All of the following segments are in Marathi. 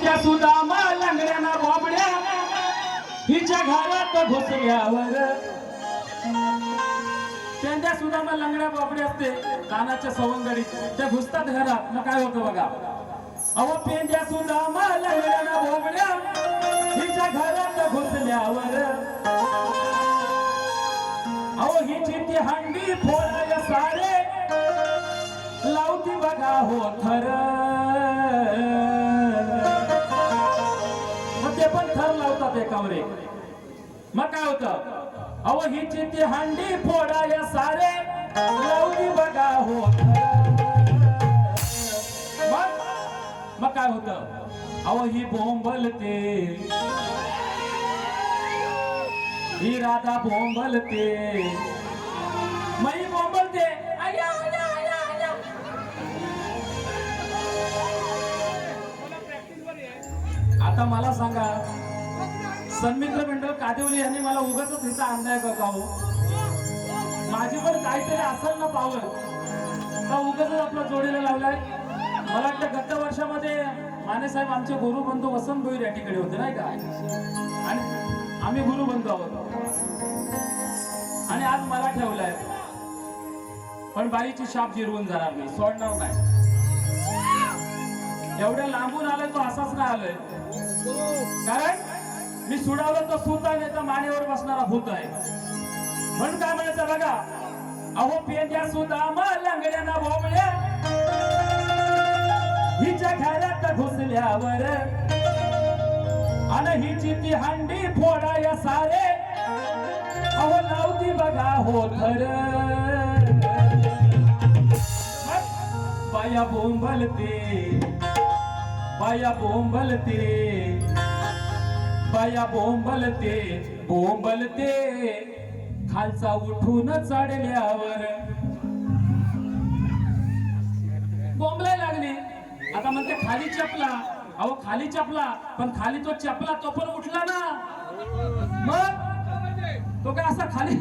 पेंड्या सुदामा लंगड्याना बोबड्या हिच्या घरात घुसल्यावर पेंड्या सुदामा लंगड्या बोबड्या असते कानाच्या सवंगडीत त्या घुसतात घरात. मग काय होतं बघा. अहो पेंड्या सुदामा लंगड्याना बोबड्या हिच्या घरात घुसल्यावर अहो हिची ती हंडी फोडाय सारे लावती बघा हो थर. मग ते पण थर लावतात एकावर एक. मग काय होतं. अहो हिची ती हंडी फोडाय सारे लावती बघा हो थर. मग काय होतं. अहो ही बोंबलते ही राधा बोंबलते मई बोंबलते. आता मला सांगा सन्मित्र मंडळ कादिवली यांनी मला उगाच हिचा अंदाय का हो. माझी पण काहीतरी असेल ना पावर का उगाच आपला जोडीला लावलाय. मला वाटतं गत वर्षामध्ये माने साहेब आमचे गुरुबंधू वसंत भोईर या ठिकाणी होते नाही का. आणि आम्ही गुरुबंधू आहोत आणि आज मला ठेवलाय. पण बाईची शाप जिरवून जाणार मी सोडणार नाही. एवढ्या लांबून आलोय तो असाच नाही आलोय. कारण मी सुडावलं तो सूत आहे नाही तर मानेवर बसणारा भूत आहे. म्हणून काय म्हणायचं बघा. अहो पेंड्या सुदामा लंगड्याना बोबड्या हिच्या घरात घुसल्यावर आणि हिची ती हंडी फोडाय सारे अहो लावती बघा हो थर. बाया बोंबलते बाया बोंबलते बाया बोंबलते बोंबलते खालचा उठून चढल्यावर बोंबलाय लागली. आता म्हणते खाली चपला. अहो खाली चपला पण खाली तो चपला तो पण उठला ना. मग तो काय असा खाली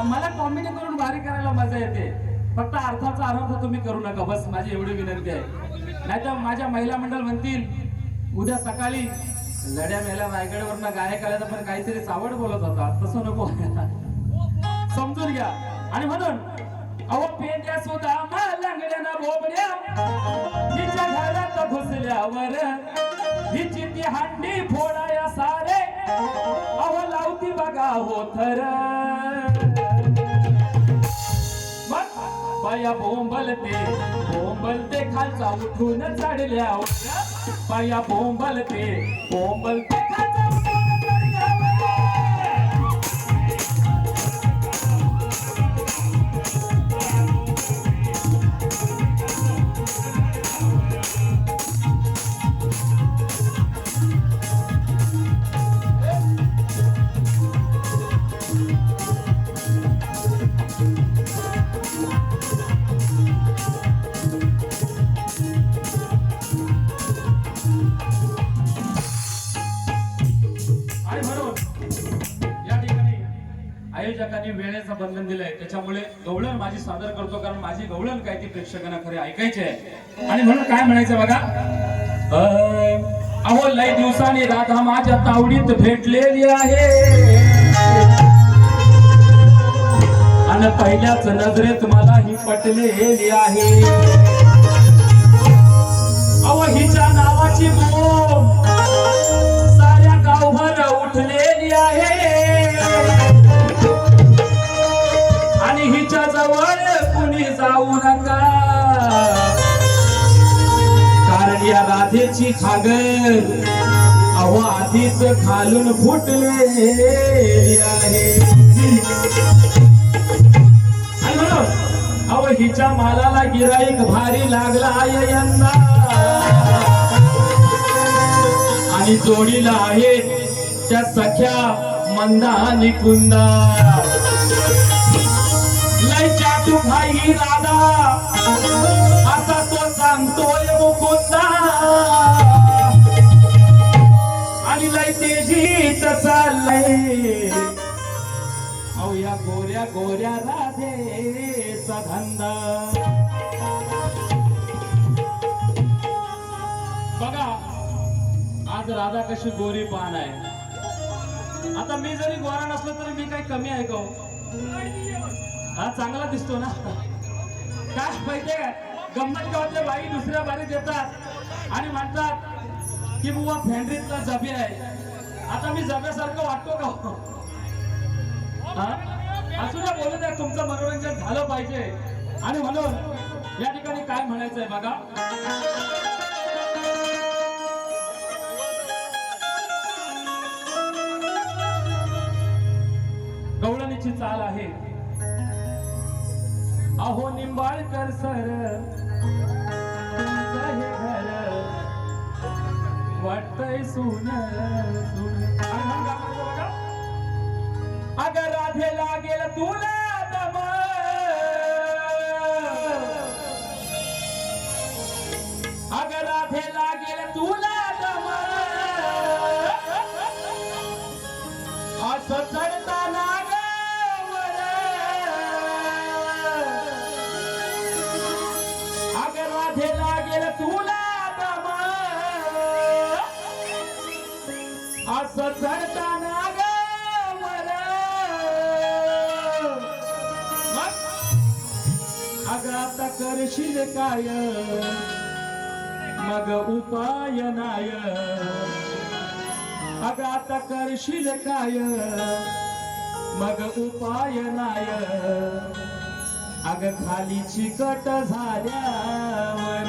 मला कॉमेडी करून भारी करायला मजा येते. फक्त अर्थाचा अनर्थ तुम्ही करू नका बस माझी एवढी विनंती आहे. नाहीतर माझ्या महिला मंडळ म्हणतील उद्या सकाळी लढ्या मेला रायगडवरनं गायक आल्या पण काहीतरी चावड बोलत होता. तसं नको समजून घ्या. आणि म्हणून अहो पेंड्या सुदामा लंगड्याना बोबड्या हिच्या घरात घुसल्यावर हिची ती हंडी फोडाया सारे अहो लावती बघा हो थर. बाया बोंबलते बोंबलते खालचा उठून चढल्यावर बाया बोंबलते बोंबलते खालचा उठून चढल्यावर. आयोजकांनी वेळेचं बंधन दिलंय त्याच्यामुळे गवळण माझी सादर करतो कारण माझी गवळण काय ती प्रेक्षकांना खरे ऐकायची आहे. आणि म्हणून काय म्हणायचं बघा. अहो लय दिवसांनी राधा माझ्या तावडीत भेटलेली आहे आणि पहिल्याच नजरेत मला ही पटलेली आहे. अहो हिच्या नावाची बोंब साऱ्या गावभर उठलेली आहे आणि हिच्या जवळ कुणी जाऊ नका कारण या राधेची खागर अहो आधीच खालून फुटलेली आहे. आणि म्हणून अहो हिच्या मालाला गिराईक भारी लागला आहे यंदा आणि जोडीला आहे त्या सख्या मंदा आणि कुंदा. लय चाटू भाई राधा असा तो सांगतोय मुकुंदा आणि लय तेजीत चाललंय अहो या गोऱ्या गोऱ्या राधेचा धंदा. राधा कशी गोरी पान आहे. आता मी जरी गोरा नसलो तरी मी काही कमी आहे का हो? हा चांगला दिसतो ना. काय माहितीये काय, गंमत गावातल्या बाई दुसऱ्या बारीत येतात आणि म्हणतात की बुवा फॅन्ड्रीतला जबी आहे. आता मी जब्यासारखं वाटतो का हो? असू द्या, बोलू द्या, तुमचं मनोरंजन झालं पाहिजे. आणि म्हणून या ठिकाणी काय म्हणायचंय बघा. गवळणीची चाल आहे. अहो निंबाळकर सर तुमचं हे घर वाटतंय सुन सुन. अगर राधे लागेल तुला दम, अगर राधे लागेल तुला दम, असं चढताना गावर, अगर राधे लागेल तुला दम, असं चढताना अगं आता करशील काय मग उपाय नाय, अगं आता करशील काय मग उपाय नाय, अगं खाली चिकट झाल्यावर.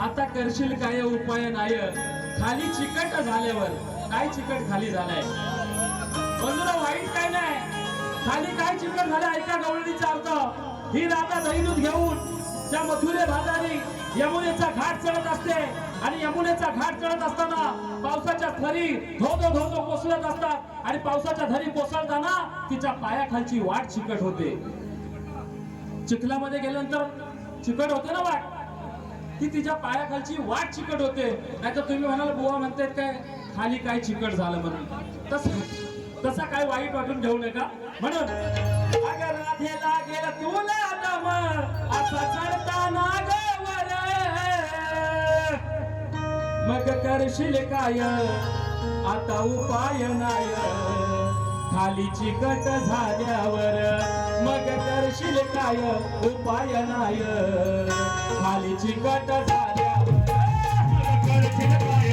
आता करशील काय उपाय नाय, खाली चिकट झाल्यावर. काय चिकट खाली झालाय बंधूला, वाईट काय नाही, खाली काय चिकट झालं ऐका गवळणीचा अर्थ. ही राधा दहीदूध घेऊन त्या मथुरे भागारी यमुनेचा घाट चढत असते आणि यमुनेचा घाट चढत असताना पावसाच्या थरी धो धो धो धो कोसळत असतात आणि पावसाच्या धरी कोसळताना तिच्या पायाखालची वाट चिकट होते. चिखलामध्ये गेल्यानंतर चिकट होते ना वाट, ती तिच्या पायाखालची वाट चिकट होते. नाहीतर तुम्ही म्हणाल बुवा म्हणतात काय खाली काय चिकट झालं म्हणून. तसा काय वाईट वाटून घेऊ नका. म्हणून अगर राधेला गेला तुला दम, असा चढताना गवर, मग करशील काय आता उपाय नाय, खाली चिकट झाल्यावर. मग करशील काय उपाय नाय, खाली चिकट झाल्यावर. करशील काय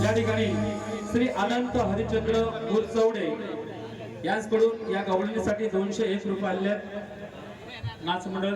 या ठिकाणी श्री अनंत हरिचंद्र गुरचौडे यांच्याकडून या गवळणीसाठी 201 रुपये आले नाच मंडळ